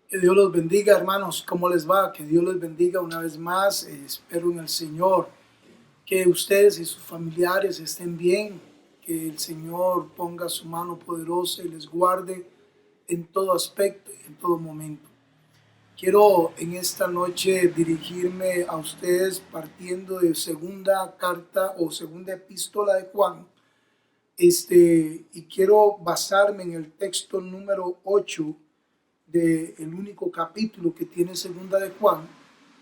Que Dios los bendiga, hermanos. ¿Cómo les va? Que Dios los bendiga una vez más. Espero en el Señor que ustedes y sus familiares estén bien, que el Señor ponga su mano poderosa y les guarde en todo aspecto y en todo momento. Quiero en esta noche dirigirme a ustedes partiendo de segunda carta o segunda epístola de Juan. Y quiero basarme en el texto número 8 del único capítulo que tiene segunda de Juan.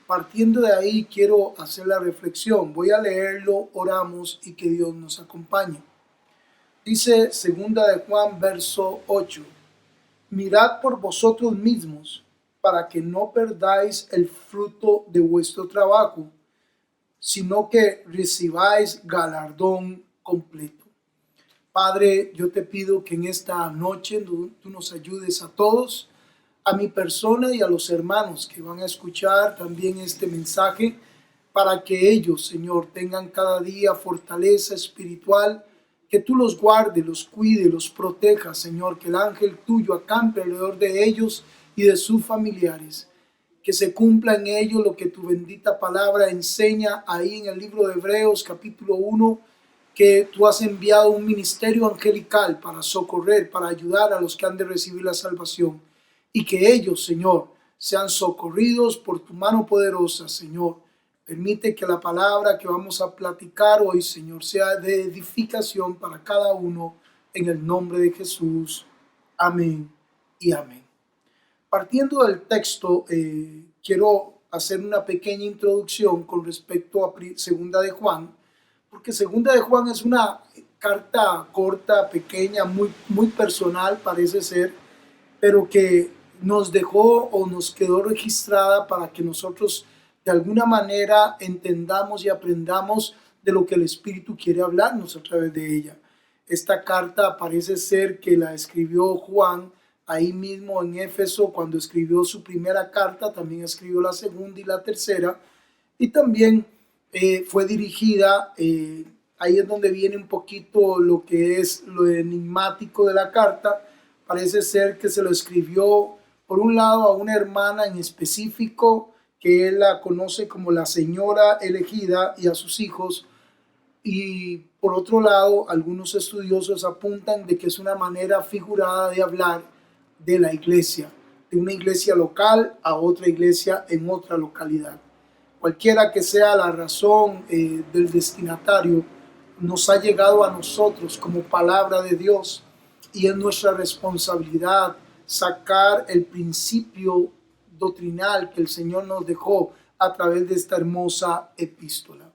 Partiendo de ahí quiero hacer la reflexión. Voy a leerlo, oramos y que Dios nos acompañe. Dice segunda de Juan, verso 8. Mirad por vosotros mismos para que no perdáis el fruto de vuestro trabajo, sino que recibáis galardón completo. Padre, yo te pido que en esta noche tú nos ayudes a todos, a mi persona y a los hermanos que van a escuchar también este mensaje, para que ellos, Señor, tengan cada día fortaleza espiritual, que tú los guardes, los cuide, los proteja, Señor, que el ángel tuyo acampe alrededor de ellos y de sus familiares, que se cumpla en ellos lo que tu bendita palabra enseña ahí en el libro de Hebreos capítulo 1, que tú has enviado un ministerio angelical para socorrer, para ayudar a los que han de recibir la salvación, y que ellos, Señor, sean socorridos por tu mano poderosa, Señor. Permite que la palabra que vamos a platicar hoy, Señor, sea de edificación para cada uno, en el nombre de Jesús. Amén y amén. Partiendo del texto, quiero hacer una pequeña introducción con respecto a segunda de Juan, porque segunda de Juan es una carta corta, pequeña, muy personal parece ser, pero que nos dejó o nos quedó registrada para que nosotros de alguna manera entendamos y aprendamos de lo que el Espíritu quiere hablarnos a través de ella. Esta carta parece ser que la escribió Juan ahí mismo en Éfeso cuando escribió su primera carta, también escribió la segunda y la tercera, y también fue dirigida, ahí es donde viene un poquito lo que es lo enigmático de la carta. Parece ser que se lo escribió por un lado a una hermana en específico que él la conoce como la señora elegida y a sus hijos, y por otro lado algunos estudiosos apuntan de que es una manera figurada de hablar de la iglesia, de una iglesia local a otra iglesia en otra localidad. Cualquiera que sea la razón del destinatario, nos ha llegado a nosotros como palabra de Dios, y es nuestra responsabilidad sacar el principio doctrinal que el Señor nos dejó a través de esta hermosa epístola.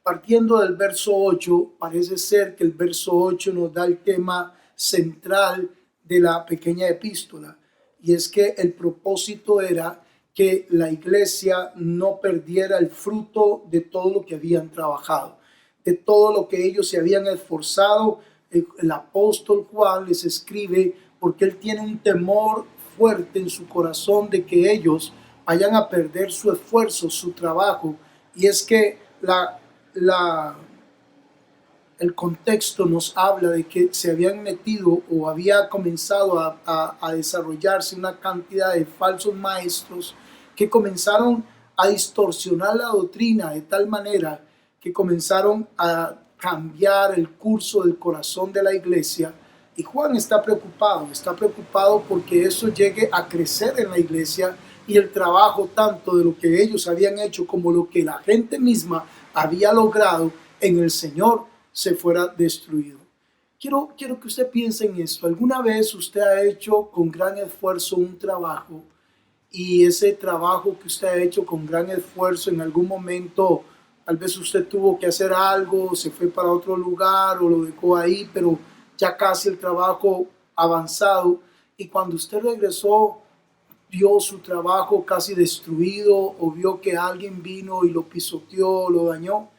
Partiendo del verso 8, parece ser que el verso 8 nos da el tema central de la pequeña epístola, y es que el propósito era que la iglesia no perdiera el fruto de todo lo que habían trabajado, de todo lo que ellos se habían esforzado. El apóstol Juan les escribe porque él tiene un temor fuerte en su corazón de que ellos vayan a perder su esfuerzo, su trabajo, y es que la, el contexto nos habla de que se habían metido o había comenzado a desarrollarse una cantidad de falsos maestros que comenzaron a distorsionar la doctrina de tal manera que comenzaron a cambiar el curso del corazón de la iglesia. Y Juan está preocupado porque eso llegue a crecer en la iglesia, y el trabajo tanto de lo que ellos habían hecho como lo que la gente misma había logrado en el Señor se fuera destruido. Quiero que usted piense en esto. ¿Alguna vez usted ha hecho con gran esfuerzo un trabajo, y ese trabajo que usted ha hecho con gran esfuerzo en algún momento, tal vez usted tuvo que hacer algo, se fue para otro lugar o lo dejó ahí, pero ya casi el trabajo avanzado, y cuando usted regresó vio su trabajo casi destruido o vio que alguien vino y lo pisoteó, lo dañó?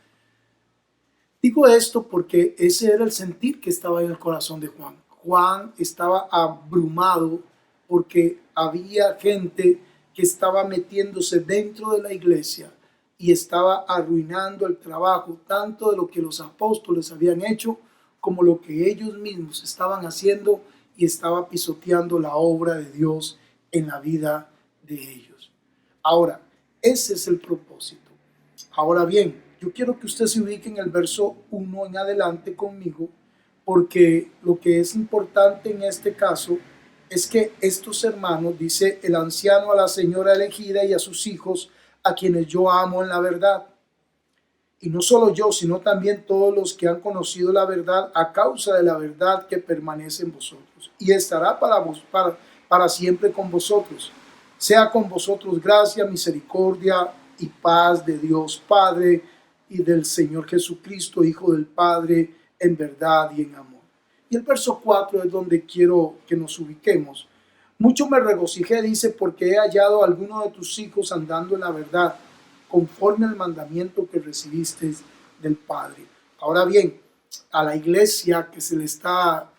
Digo esto porque ese era el sentir que estaba en el corazón de Juan. Juan estaba abrumado porque había gente que estaba metiéndose dentro de la iglesia y estaba arruinando el trabajo tanto de lo que los apóstoles habían hecho como lo que ellos mismos estaban haciendo, y estaba pisoteando la obra de Dios en la vida de ellos. Ahora, ese es el propósito. Ahora bien, yo quiero que usted se ubique en el verso 1 en adelante conmigo, porque lo que es importante en este caso es que estos hermanos, dice el anciano a la señora elegida y a sus hijos, a quienes yo amo en la verdad. Y no solo yo, sino también todos los que han conocido la verdad a causa de la verdad que permanece en vosotros y estará para siempre con vosotros. Sea con vosotros gracia, misericordia y paz de Dios Padre y del Señor Jesucristo, Hijo del Padre, en verdad y en amor. Y el verso 4 es donde quiero que nos ubiquemos. Mucho me regocijé, dice, porque he hallado a alguno de tus hijos andando en la verdad, conforme al mandamiento que recibiste del Padre. Ahora bien, a la iglesia que se le está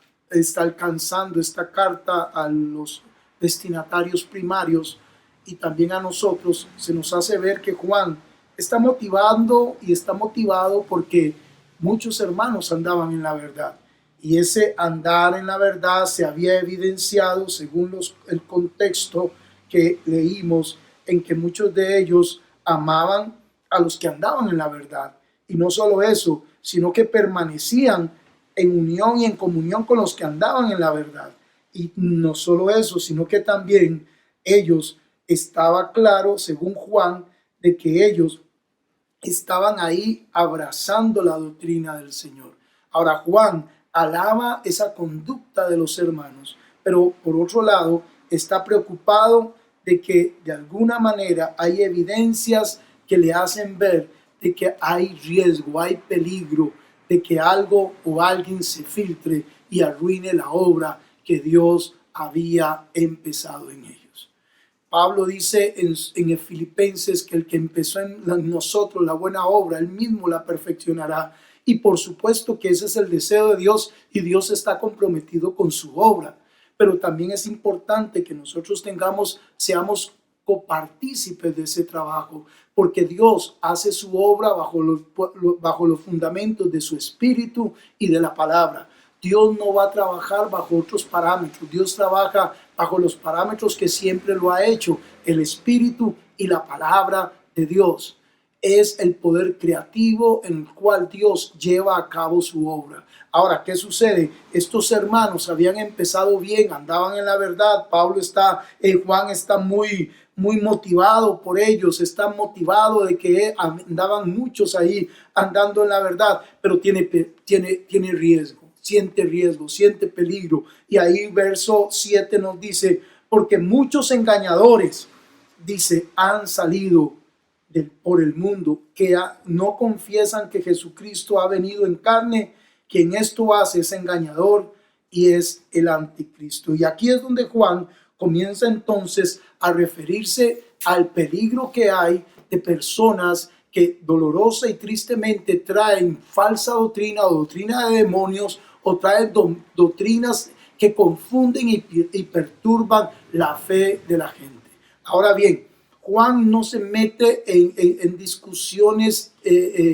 alcanzando esta carta, a los destinatarios primarios y también a nosotros, se nos hace ver que Juan está motivando y está motivado porque muchos hermanos andaban en la verdad. Y ese andar en la verdad se había evidenciado según el contexto que leímos, en que muchos de ellos amaban a los que andaban en la verdad. Y no solo eso, sino que permanecían en unión y en comunión con los que andaban en la verdad. Y no solo eso, sino que también ellos, estaba claro, según Juan, de que ellos estaban ahí abrazando la doctrina del Señor. Ahora Juan alaba esa conducta de los hermanos, pero por otro lado está preocupado de que de alguna manera hay evidencias que le hacen ver de que hay riesgo, hay peligro de que algo o alguien se filtre y arruine la obra que Dios había empezado en ellos. Pablo dice en Filipenses que el que empezó en nosotros la buena obra, él mismo la perfeccionará. Y por supuesto que ese es el deseo de Dios y Dios está comprometido con su obra. Pero también es importante que nosotros seamos copartícipes de ese trabajo, porque Dios hace su obra bajo los fundamentos de su espíritu y de la palabra. Dios no va a trabajar bajo otros parámetros. Dios trabaja bajo los parámetros que siempre lo ha hecho, el espíritu y la palabra de Dios. Es el poder creativo en el cual Dios lleva a cabo su obra. Ahora, ¿qué sucede? Estos hermanos habían empezado bien, andaban en la verdad. Juan está muy motivado por ellos, está motivado de que andaban muchos ahí andando en la verdad, pero tiene riesgo, siente peligro. Y ahí verso 7 nos dice, porque muchos engañadores, dice, han salido por el mundo, que no confiesan que Jesucristo ha venido en carne. Quien esto hace es engañador y es el anticristo. Y aquí es donde Juan comienza entonces a referirse al peligro que hay de personas que dolorosa y tristemente traen falsa doctrina o doctrina de demonios o traen doctrinas que confunden y perturban la fe de la gente. Ahora bien, Juan no se mete en discusiones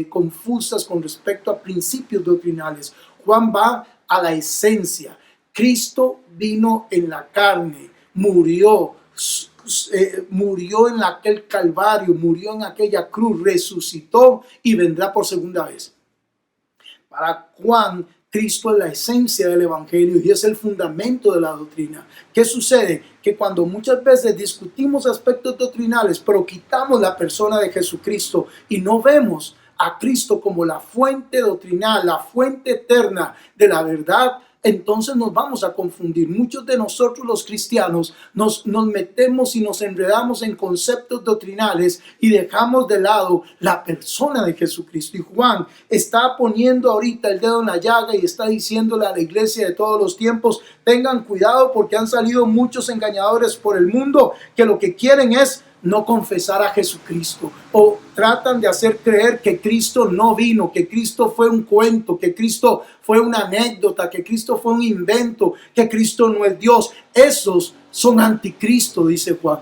confusas con respecto a principios doctrinales. Juan va a la esencia. Cristo vino en la carne, murió en aquel calvario, murió en aquella cruz, resucitó y vendrá por segunda vez. Para Juan, Cristo es la esencia del evangelio y es el fundamento de la doctrina. ¿Qué sucede? Que cuando muchas veces discutimos aspectos doctrinales, pero quitamos la persona de Jesucristo y no vemos a Cristo como la fuente doctrinal, la fuente eterna de la verdad, entonces nos vamos a confundir. Muchos de nosotros los cristianos nos metemos y nos enredamos en conceptos doctrinales y dejamos de lado la persona de Jesucristo. Y Juan está poniendo ahorita el dedo en la llaga y está diciéndole a la iglesia de todos los tiempos, tengan cuidado porque han salido muchos engañadores por el mundo que lo que quieren es no confesar a Jesucristo, o tratan de hacer creer que Cristo no vino, que Cristo fue un cuento, que Cristo fue una anécdota, que Cristo fue un invento, que Cristo no es Dios. Esos son anticristo, dice Juan.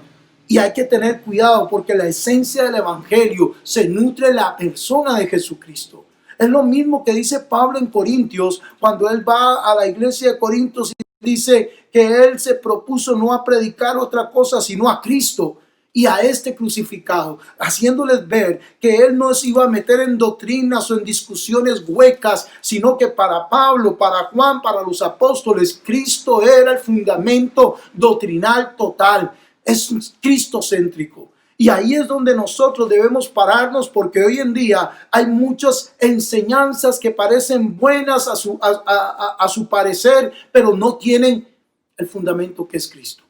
Y hay que tener cuidado porque la esencia del evangelio se nutre de la persona de Jesucristo. Es lo mismo que dice Pablo en Corintios, cuando él va a la iglesia de Corintios y dice que él se propuso no a predicar otra cosa, sino a Cristo y a este crucificado, haciéndoles ver que él no se iba a meter en doctrinas o en discusiones huecas, sino que para Pablo, para Juan, para los apóstoles, Cristo era el fundamento doctrinal total. Es cristocéntrico. Y ahí es donde nosotros debemos pararnos, porque hoy en día hay muchas enseñanzas que parecen buenas a su parecer, pero no tienen el fundamento que es Cristo.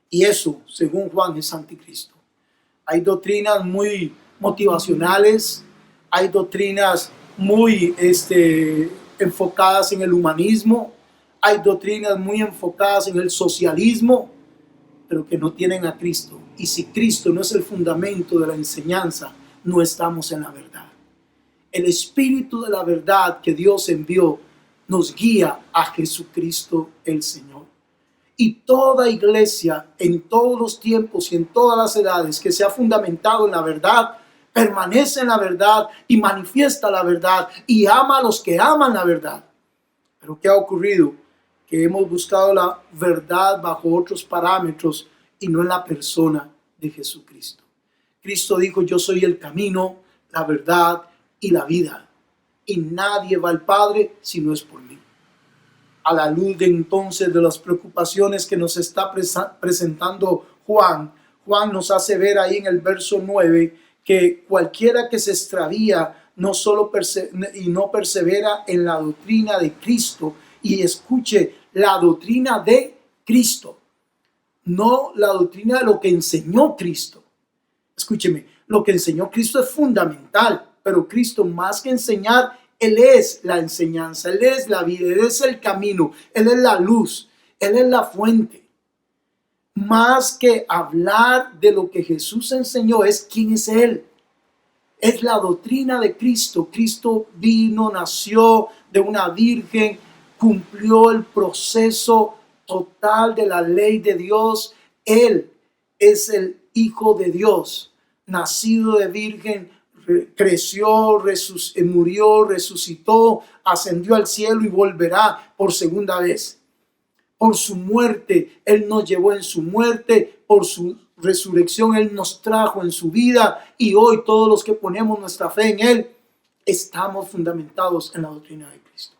Y eso, según Juan, es anticristo. Hay doctrinas muy motivacionales, hay doctrinas muy enfocadas en el humanismo, hay doctrinas muy enfocadas en el socialismo, pero que no tienen a Cristo. Y si Cristo no es el fundamento de la enseñanza, no estamos en la verdad. El Espíritu de la verdad que Dios envió nos guía a Jesucristo el Señor. Y toda iglesia en todos los tiempos y en todas las edades que se ha fundamentado en la verdad, permanece en la verdad y manifiesta la verdad y ama a los que aman la verdad. Pero ¿qué ha ocurrido? Que hemos buscado la verdad bajo otros parámetros y no en la persona de Jesucristo. Cristo dijo: yo soy el camino, la verdad y la vida, y nadie va al Padre si no es por mí. A la luz de entonces de las preocupaciones que nos está presentando Juan nos hace ver ahí en el verso 9 que cualquiera que se extravía no solo no persevera en la doctrina de Cristo, y escuche, la doctrina de Cristo, no la doctrina de lo que enseñó Cristo. Escúcheme, lo que enseñó Cristo es fundamental, pero Cristo, más que enseñar, Él es la enseñanza, Él es la vida, Él es el camino, Él es la luz, Él es la fuente. Más que hablar de lo que Jesús enseñó, es quién es Él. Es la doctrina de Cristo. Cristo vino, nació de una virgen, cumplió el proceso total de la ley de Dios. Él es el Hijo de Dios, nacido de virgen, creció, murió, resucitó, ascendió al cielo y volverá por segunda vez. Por su muerte, Él nos llevó en su muerte, por su resurrección, Él nos trajo en su vida, y hoy todos los que ponemos nuestra fe en Él, estamos fundamentados en la doctrina de Cristo.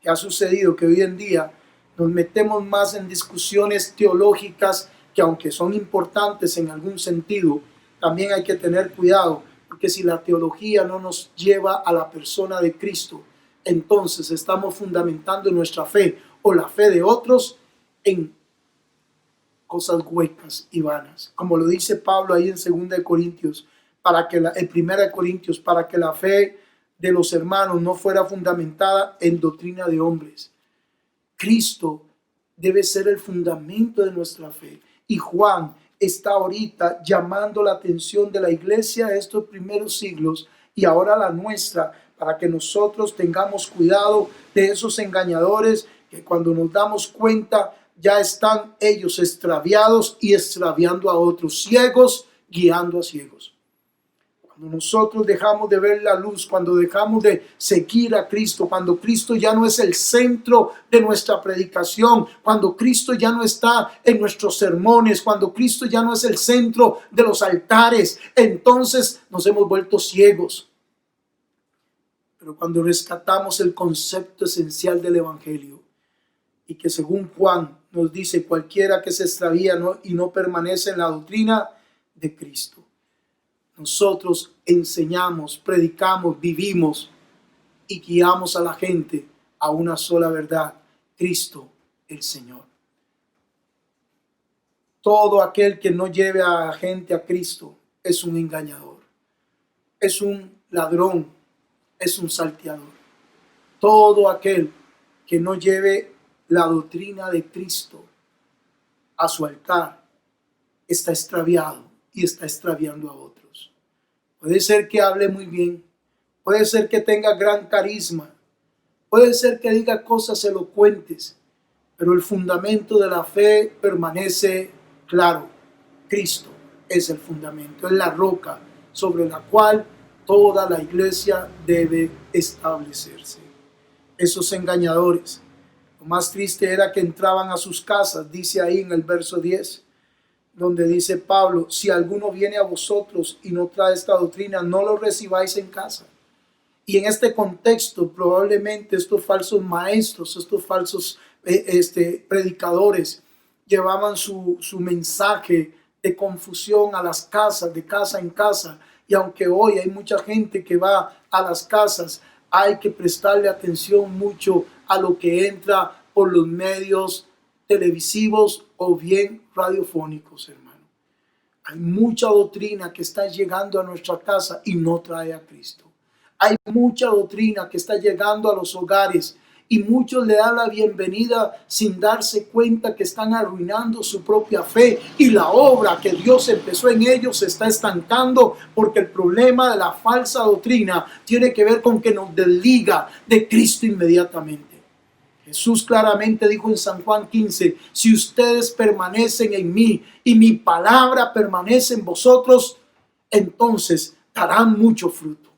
¿Qué ha sucedido? Que hoy en día nos metemos más en discusiones teológicas que, aunque son importantes en algún sentido, también hay que tener cuidado, porque si la teología no nos lleva a la persona de Cristo, entonces estamos fundamentando nuestra fe o la fe de otros en cosas huecas y vanas. Como lo dice Pablo ahí en 2 Corintios, en 1 Corintios, para que la fe de los hermanos no fuera fundamentada en doctrina de hombres. Cristo debe ser el fundamento de nuestra fe. Y Juan está ahorita llamando la atención de la iglesia de estos primeros siglos y ahora la nuestra, para que nosotros tengamos cuidado de esos engañadores que cuando nos damos cuenta ya están ellos extraviados y extraviando a otros, ciegos guiando a ciegos. Cuando nosotros dejamos de ver la luz, cuando dejamos de seguir a Cristo, cuando Cristo ya no es el centro de nuestra predicación, cuando Cristo ya no está en nuestros sermones, cuando Cristo ya no es el centro de los altares, entonces nos hemos vuelto ciegos. Pero cuando rescatamos el concepto esencial del Evangelio, y que según Juan nos dice, cualquiera que se extravía y no permanece en la doctrina de Cristo, nosotros enseñamos, predicamos, vivimos y guiamos a la gente a una sola verdad: Cristo el Señor. Todo aquel que no lleve a la gente a Cristo es un engañador, es un ladrón, es un salteador. Todo aquel que no lleve la doctrina de Cristo a su altar está extraviado y está extraviando a otros. Puede ser que hable muy bien, puede ser que tenga gran carisma, puede ser que diga cosas elocuentes, pero el fundamento de la fe permanece claro. Cristo es el fundamento, es la roca sobre la cual toda la iglesia debe establecerse. Esos engañadores, Lo más triste era que entraban a sus casas, dice ahí en el verso 10, donde dice Pablo, si alguno viene a vosotros y no trae esta doctrina, no lo recibáis en casa. Y en este contexto, probablemente estos falsos maestros, estos falsos predicadores, llevaban su mensaje de confusión a las casas, de casa en casa. Y aunque hoy hay mucha gente que va a las casas, hay que prestarle atención mucho a lo que entra por los medios televisivos o bien radiofónicos, hermano. Hay mucha doctrina que está llegando a nuestra casa y no trae a Cristo. Hay mucha doctrina que está llegando a los hogares y muchos le dan la bienvenida sin darse cuenta que están arruinando su propia fe y la obra que Dios empezó en ellos se está estancando, porque el problema de la falsa doctrina tiene que ver con que nos desliga de Cristo inmediatamente. Jesús claramente dijo en San Juan 15, si ustedes permanecen en mí y mi palabra permanece en vosotros, entonces darán mucho fruto.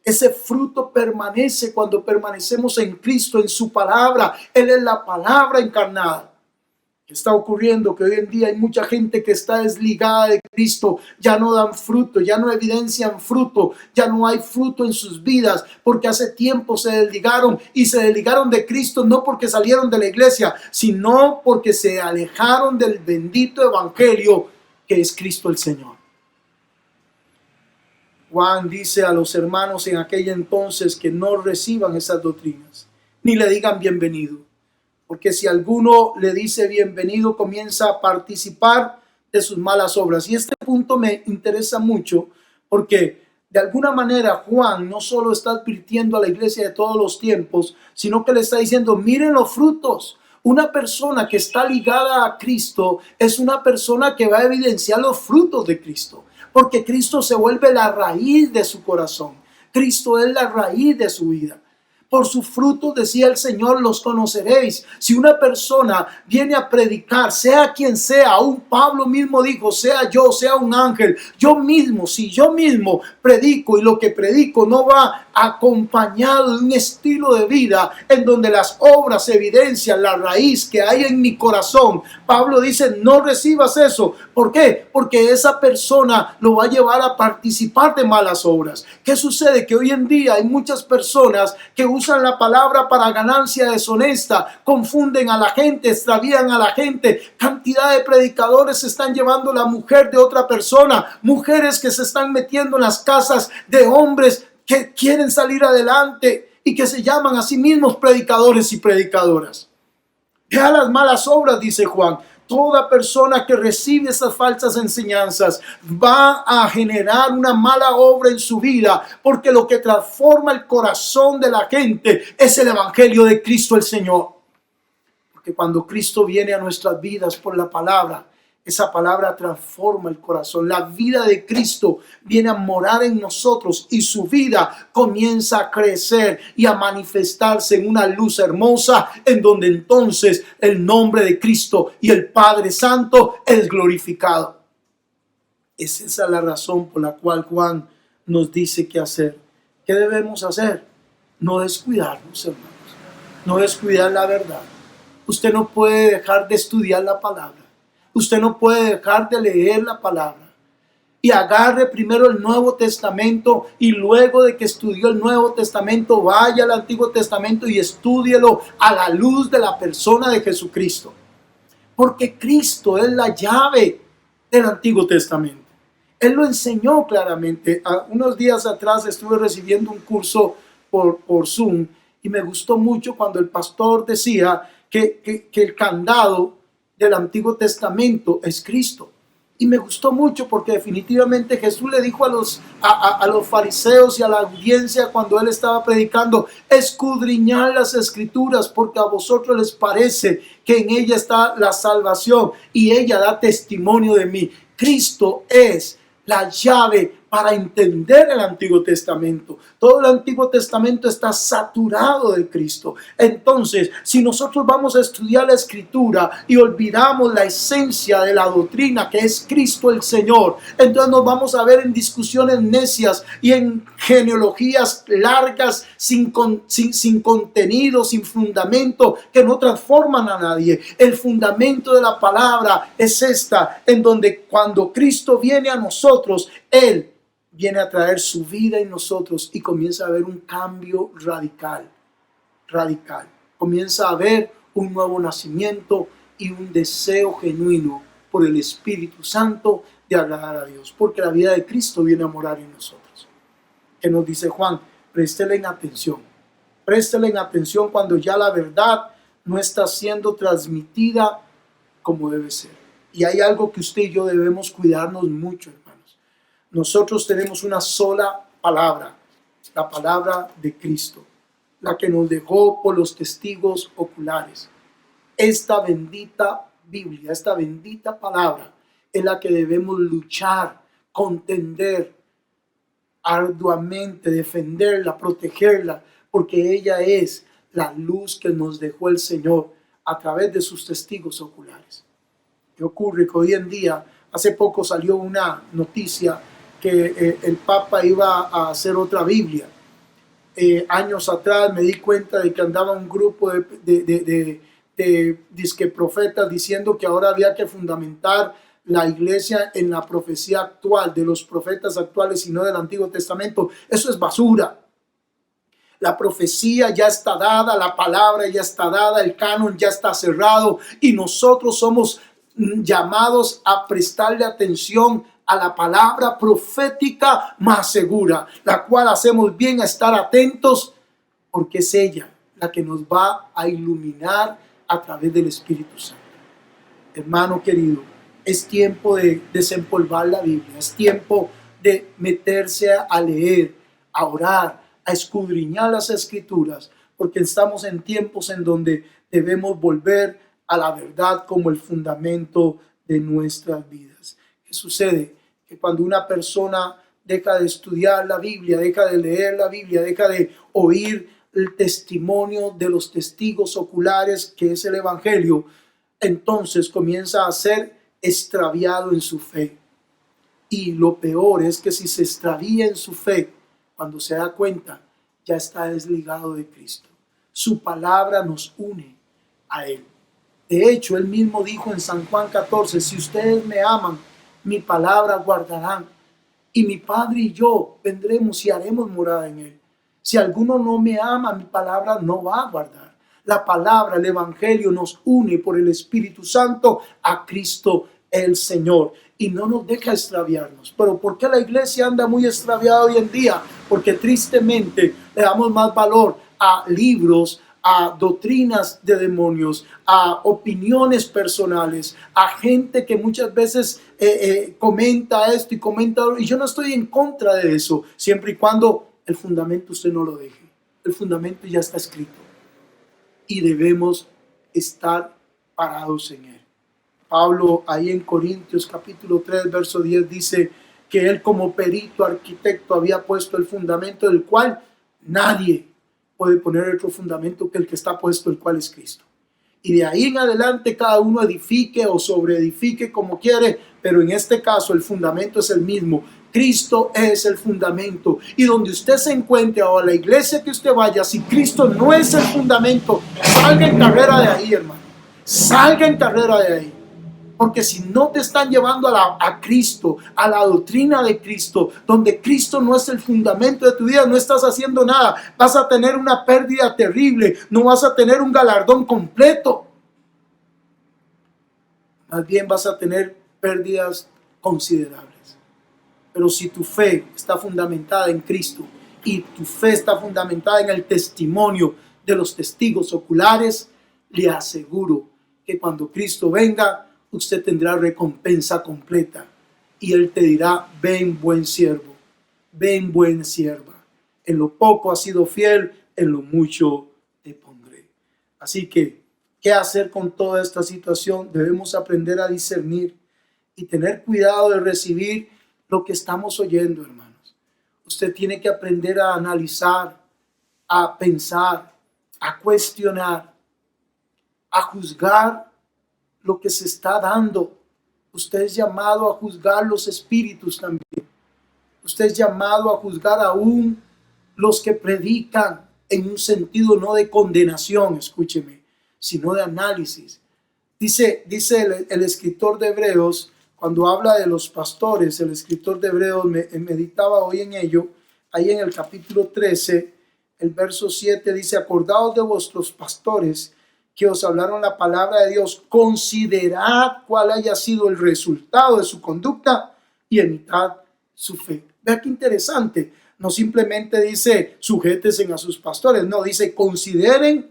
Ese fruto permanece cuando permanecemos en Cristo, en su palabra. Él es la palabra encarnada. ¿Qué está ocurriendo? Que hoy en día hay mucha gente que está desligada de Cristo. Ya no dan fruto, ya no evidencian fruto, ya no hay fruto en sus vidas, porque hace tiempo se desligaron y se desligaron de Cristo, no porque salieron de la iglesia, sino porque se alejaron del bendito evangelio que es Cristo el Señor. Juan dice a los hermanos en aquel entonces que no reciban esas doctrinas, ni le digan bienvenido, porque si alguno le dice bienvenido, comienza a participar de sus malas obras. Y este punto me interesa mucho, porque de alguna manera Juan no solo está advirtiendo a la iglesia de todos los tiempos, sino que le está diciendo, miren los frutos. Una persona que está ligada a Cristo es una persona que va a evidenciar los frutos de Cristo. Porque Cristo se vuelve la raíz de su corazón. Cristo es la raíz de su vida. Por sus frutos, decía el Señor, los conoceréis. Si una persona viene a predicar, sea quien sea, aún Pablo mismo dijo, sea yo, sea un ángel, yo mismo, si yo mismo predico y lo que predico no va acompañado de un estilo de vida en donde las obras evidencian la raíz que hay en mi corazón, Pablo dice, no recibas eso. ¿Por qué? Porque esa persona lo va a llevar a participar de malas obras. ¿Qué sucede? Que hoy en día hay muchas personas que usan la palabra para ganancia deshonesta, confunden a la gente, extravían a la gente. Cantidad de predicadores se están llevando la mujer de otra persona, mujeres que se están metiendo en las casas de hombres que quieren salir adelante y que se llaman a sí mismos predicadores y predicadoras. Vea las malas obras, dice Juan. Toda persona que recibe esas falsas enseñanzas va a generar una mala obra en su vida, porque lo que transforma el corazón de la gente es el evangelio de Cristo el Señor. Porque cuando Cristo viene a nuestras vidas por la palabra, esa palabra transforma el corazón. La vida de Cristo viene a morar en nosotros y su vida comienza a crecer y a manifestarse en una luz hermosa, en donde entonces el nombre de Cristo y el Padre Santo es glorificado. Es esa la razón por la cual Juan nos dice qué hacer. ¿Qué debemos hacer? No descuidarnos, hermanos. No descuidar la verdad. Usted no puede dejar de estudiar la palabra. Usted no puede dejar de leer la palabra. Y agarre primero el Nuevo Testamento y luego de que estudió el Nuevo Testamento, vaya al Antiguo Testamento y estúdielo a la luz de la persona de Jesucristo. Porque Cristo es la llave del Antiguo Testamento. Él lo enseñó claramente. Unos días atrás estuve recibiendo un curso por Zoom y me gustó mucho cuando el pastor decía que el candado del Antiguo Testamento es Cristo. Y me gustó mucho porque definitivamente Jesús le dijo a los fariseos y a la audiencia cuando él estaba predicando, escudriñad las escrituras porque a vosotros les parece que en ella está la salvación y ella da testimonio de mí. Cristo es la llave para entender el Antiguo Testamento. Todo el Antiguo Testamento está saturado de Cristo. Entonces, si nosotros vamos a estudiar la Escritura y olvidamos la esencia de la doctrina que es Cristo el Señor, entonces nos vamos a ver en discusiones necias y en genealogías largas sin contenido, sin fundamento, que no transforman a nadie. El fundamento de la palabra es esta, en donde cuando Cristo viene a nosotros, Él viene a traer su vida en nosotros y comienza a haber un cambio radical. Comienza a haber un nuevo nacimiento y un deseo genuino por el Espíritu Santo de agradar a Dios, porque la vida de Cristo viene a morar en nosotros. Que nos dice Juan, préstenle atención cuando ya la verdad no está siendo transmitida como debe ser. Y hay algo que usted y yo debemos cuidarnos mucho, hermanos. Nosotros tenemos una sola palabra, la palabra de Cristo, la que nos dejó por los testigos oculares. Esta bendita Biblia, esta bendita palabra es la que debemos luchar, contender arduamente, defenderla, protegerla, porque ella es la luz que nos dejó el Señor a través de sus testigos oculares. ¿Qué ocurre? Que hoy en día, hace poco salió una noticia que el Papa iba a hacer otra Biblia. Años atrás me di cuenta de que andaba un grupo de disque profetas diciendo que ahora había que fundamentar la iglesia en la profecía actual, de los profetas actuales y no del Antiguo Testamento. Eso es basura. La profecía ya está dada, la palabra ya está dada, el canon ya está cerrado y nosotros somos llamados a prestarle atención a la palabra profética más segura, la cual hacemos bien a estar atentos, porque es ella la que nos va a iluminar a través del Espíritu Santo. Hermano querido, es tiempo de desempolvar la Biblia, es tiempo de meterse a leer, a orar, a escudriñar las Escrituras, porque estamos en tiempos en donde debemos volver a la verdad como el fundamento de nuestras vidas. ¿Qué sucede? Que cuando una persona deja de estudiar la Biblia, deja de leer la Biblia, deja de oír el testimonio de los testigos oculares que es el Evangelio, entonces comienza a ser extraviado en su fe. Y lo peor es que si se extravía en su fe, cuando se da cuenta, ya está desligado de Cristo. Su palabra nos une a Él. De hecho, Él mismo dijo en San Juan 14, si ustedes me aman, mi palabra guardarán, y mi Padre y yo vendremos y haremos morada en Él. Si alguno no me ama, mi palabra no va a guardar. La palabra, el Evangelio nos une por el Espíritu Santo a Cristo el Señor y no nos deja extraviarnos. Pero ¿por qué la iglesia anda muy extraviada hoy en día? Porque tristemente le damos más valor a libros, a doctrinas de demonios, a opiniones personales, a gente que muchas veces comenta esto y comenta lo, y yo no estoy en contra de eso, siempre y cuando el fundamento usted no lo deje. El fundamento ya está escrito y debemos estar parados en él. Pablo ahí en Corintios capítulo 3 verso 10 dice que él como perito arquitecto había puesto el fundamento del cual nadie puede poner otro fundamento que el que está puesto, el cual es Cristo. Y de ahí en adelante cada uno edifique o sobreedifique como quiere, pero en este caso el fundamento es el mismo. Cristo es el fundamento. Y donde usted se encuentre o a la iglesia que usted vaya, si Cristo no es el fundamento, salga en carrera de ahí, hermano. Salga en carrera de ahí. Porque si no te están llevando a Cristo, a la doctrina de Cristo, donde Cristo no es el fundamento de tu vida, no estás haciendo nada. Vas a tener una pérdida terrible, no vas a tener un galardón completo. Más bien vas a tener pérdidas considerables. Pero si tu fe está fundamentada en Cristo y tu fe está fundamentada en el testimonio de los testigos oculares, le aseguro que cuando Cristo venga, usted tendrá recompensa completa y Él te dirá, ven buen siervo, ven buena sierva, en lo poco has sido fiel, en lo mucho te pondré. Así que, ¿qué hacer con toda esta situación? Debemos aprender a discernir y tener cuidado de recibir lo que estamos oyendo, hermanos. Usted tiene que aprender a analizar, a pensar, a cuestionar, a juzgar lo que se está dando. Usted es llamado a juzgar los espíritus también. Usted es llamado a juzgar aún los que predican en un sentido no de condenación, escúcheme, sino de análisis. Dice el escritor de Hebreos, cuando habla de los pastores, el escritor de Hebreos, meditaba hoy en ello, ahí en el capítulo 13, el verso 7 dice: acordaos de vuestros pastores que os hablaron la palabra de Dios, considerad cuál haya sido el resultado de su conducta y imitad su fe. Vea qué interesante. No simplemente dice sujétense a sus pastores, no, dice consideren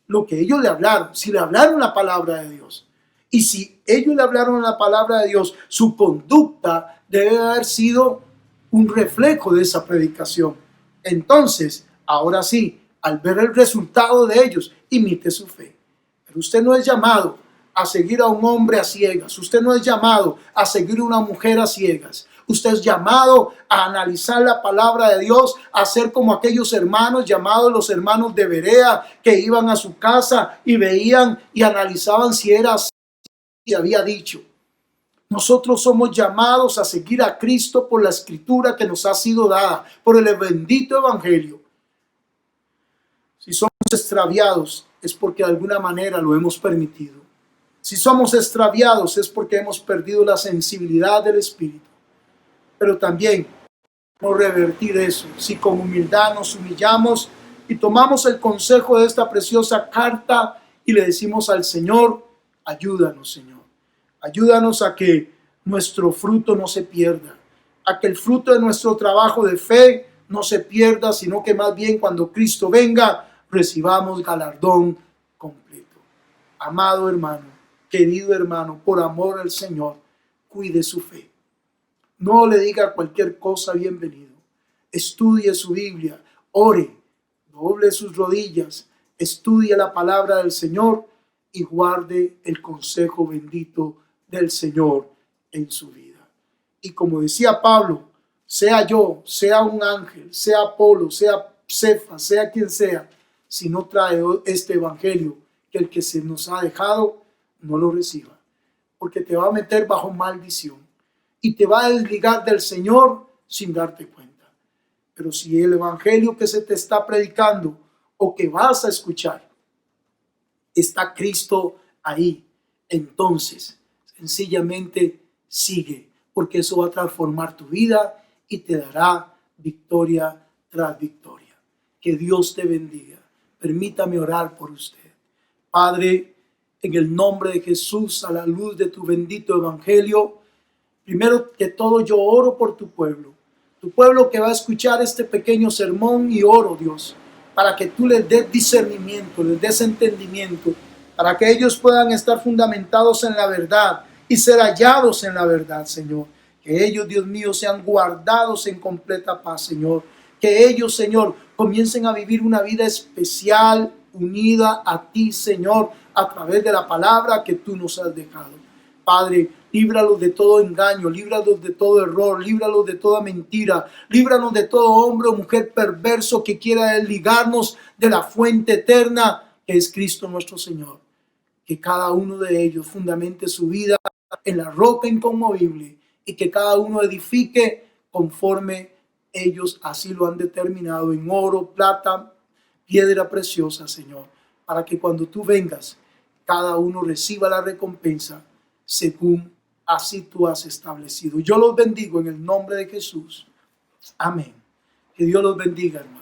lo que ellos le hablaron, si le hablaron la palabra de Dios. Y si ellos le hablaron la palabra de Dios, su conducta debe haber sido un reflejo de esa predicación. Entonces, ahora sí, al ver el resultado de ellos, imite su fe. Pero usted no es llamado a seguir a un hombre a ciegas. Usted no es llamado a seguir a una mujer a ciegas. Usted es llamado a analizar la palabra de Dios, a ser como aquellos hermanos llamados los hermanos de Berea, que iban a su casa y veían y analizaban si era así y había dicho. Nosotros somos llamados a seguir a Cristo por la escritura que nos ha sido dada, por el bendito evangelio. Si somos extraviados es porque de alguna manera lo hemos permitido. Si somos extraviados es porque hemos perdido la sensibilidad del Espíritu. Pero también podemos revertir eso si con humildad nos humillamos y tomamos el consejo de esta preciosa carta y le decimos al Señor: ayúdanos, Señor. Ayúdanos a que nuestro fruto no se pierda, a que el fruto de nuestro trabajo de fe no se pierda, sino que más bien cuando Cristo venga recibamos galardón completo. Amado hermano, querido hermano, por amor al Señor, cuide su fe. No le diga cualquier cosa bienvenido. Estudie su Biblia, ore, doble sus rodillas, estudie la palabra del Señor y guarde el consejo bendito del Señor en su vida. Y como decía Pablo, sea yo, sea un ángel, sea Apolo, sea Cefas, sea quien sea, si no trae este evangelio, que el que se nos ha dejado no lo reciba, porque te va a meter bajo maldición y te va a desligar del Señor sin darte cuenta. Pero si el evangelio que se te está predicando o que vas a escuchar está Cristo ahí, entonces sencillamente sigue, porque eso va a transformar tu vida y te dará victoria tras victoria. Que Dios te bendiga. Permítame orar por usted. Padre, en el nombre de Jesús, a la luz de tu bendito evangelio, primero que todo yo oro por tu pueblo que va a escuchar este pequeño sermón, y oro, Dios, para que tú les des discernimiento, les des entendimiento, para que ellos puedan estar fundamentados en la verdad y ser hallados en la verdad, Señor. Que ellos, Dios mío, sean guardados en completa paz, Señor. Que ellos, Señor, comiencen a vivir una vida especial, unida a ti, Señor, a través de la palabra que tú nos has dejado. Padre, líbralos de todo engaño, líbralos de todo error, líbralos de toda mentira, líbranos de todo hombre o mujer perverso que quiera desligarnos de la fuente eterna que es Cristo nuestro Señor. Que cada uno de ellos fundamente su vida en la roca inconmovible y que cada uno edifique conforme ellos así lo han determinado, en oro, plata, piedra preciosa, Señor, para que cuando tú vengas, cada uno reciba la recompensa según así tú has establecido. Yo los bendigo en el nombre de Jesús. Amén. Que Dios los bendiga, hermano.